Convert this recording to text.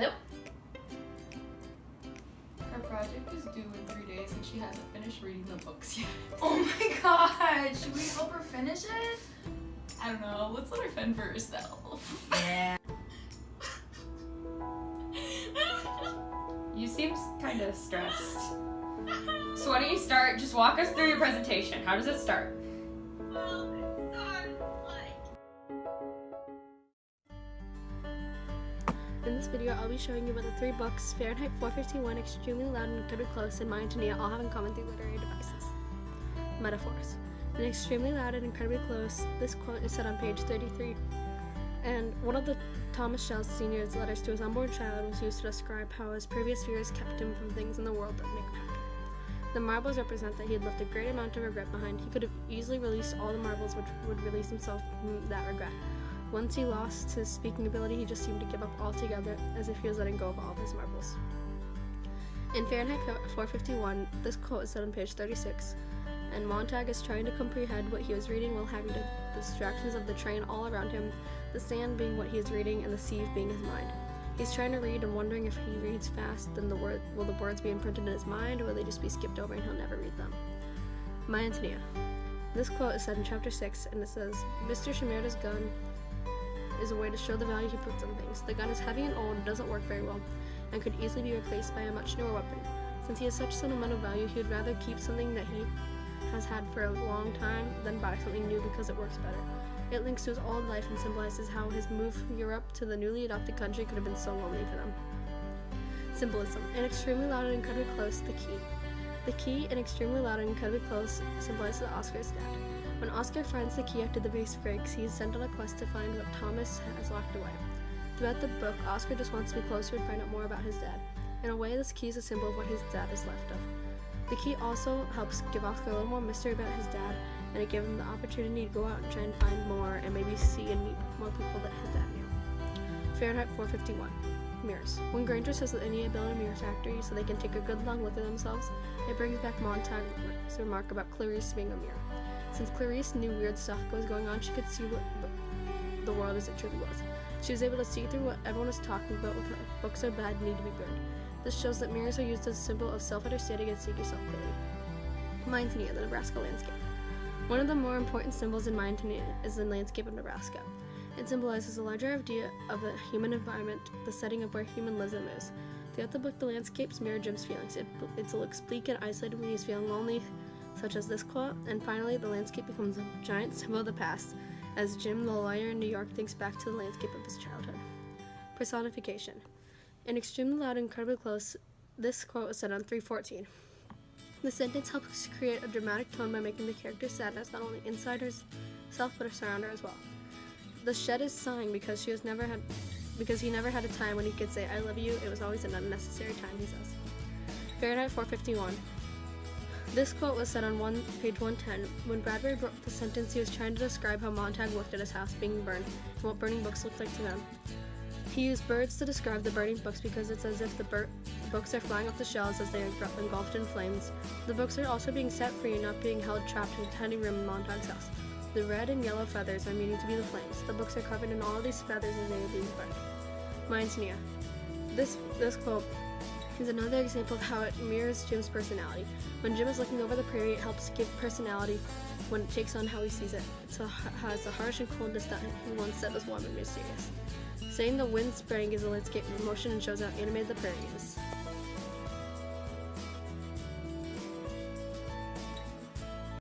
Hello? Her project is due in 3 days and she hasn't finished reading the books yet. Oh my god! Should we help her finish it? I don't know, let's let her fend for herself. Yeah. You seem kind of stressed. So why don't you start? Just walk us through your presentation. How does it start? Well, it starts In this video, I'll be showing you what the 3 books, Fahrenheit 451, Extremely Loud and Incredibly Close, and My Antonia all have in common through literary devices. Metaphors. In Extremely Loud and Incredibly Close, this quote is set on page 33, and one of the Thomas Shells Sr.'s letters to his unborn child was used to describe how his previous fears kept him from things in the world that make him happy. The marbles represent that he had left a great amount of regret behind. He could have easily released all the marbles, which would release himself from that regret. Once he lost his speaking ability, he just seemed to give up altogether, as if he was letting go of all of his marbles. In Fahrenheit 451, this quote is set on page 36, and Montag is trying to comprehend what he was reading while having the distractions of the train all around him, the sand being what he is reading and the sieve being his mind. He's trying to read and wondering if he reads fast, then will the words be imprinted in his mind, or will they just be skipped over and he'll never read them. My Antonia. This quote is set in chapter 6, and it says, Mr. Shimerda's gun is a way to show the value he puts on things. The gun is heavy and old, doesn't work very well, and could easily be replaced by a much newer weapon. Since he has such sentimental value, he would rather keep something that he has had for a long time than buy something new because it works better. It links to his old life and symbolizes how his move from Europe to the newly adopted country could have been so lonely for them. Symbolism. In Extremely Loud and Incredibly Close, the key. The key in Extremely Loud and Incredibly Close symbolizes Oscar's dad. When Oscar finds the key after the base breaks, he is sent on a quest to find what Thomas has locked away. Throughout the book, Oscar just wants to be closer and find out more about his dad. In a way, this key is a symbol of what his dad is left of. The key also helps give Oscar a little more mystery about his dad, and it gives him the opportunity to go out and try and find more and maybe see and meet more people that his dad knew. Fahrenheit 451. Mirrors. When Granger says that they need to build a mirror factory so they can take a good long look at themselves, it brings back Montag's remark about Clarice being a mirror. Since Clarice knew weird stuff was going on, she could see what the world as it truly was. She was able to see through what everyone was talking about with her books are bad and need to be burned. This shows that mirrors are used as a symbol of self-understanding and seeing yourself clearly. My Antonia, the Nebraska landscape. One of the more important symbols in My Antonia is the landscape of Nebraska. It symbolizes a larger idea of the human environment, the setting of where human lives and moves. Throughout the book, the landscapes mirror Jim's feelings. It looks bleak and isolated when he's feeling lonely, such as this quote, and finally, the landscape becomes a giant symbol of the past, as Jim, the lawyer in New York, thinks back to the landscape of his childhood. Personification. In Extremely Loud and Incredibly Close, this quote is set on 314. The sentence helps create a dramatic tone by making the character's sadness not only inside herself but around her as well. The shed is sighing because he never had a time when he could say, I love you. It was always an unnecessary time, he says. Fahrenheit 451. This quote was said on page 110. When Bradbury wrote the sentence, he was trying to describe how Montag looked at his house being burned and what burning books looked like to them. He used birds to describe the burning books because it's as if the books are flying off the shelves as they are engulfed in flames. The books are also being set free and not being held trapped in a tiny room in Montag's house. The red and yellow feathers are meaning to be the flames. The books are covered in all of these feathers as they are being burned. My Antonia. This quote is another example of how it mirrors Jim's personality. When Jim is looking over the prairie, it helps give personality when it takes on how he sees it. It has the harsh and coldness that he once said was warm and mysterious. Saying the wind spraying is a landscape of emotion and shows how animated the prairie is.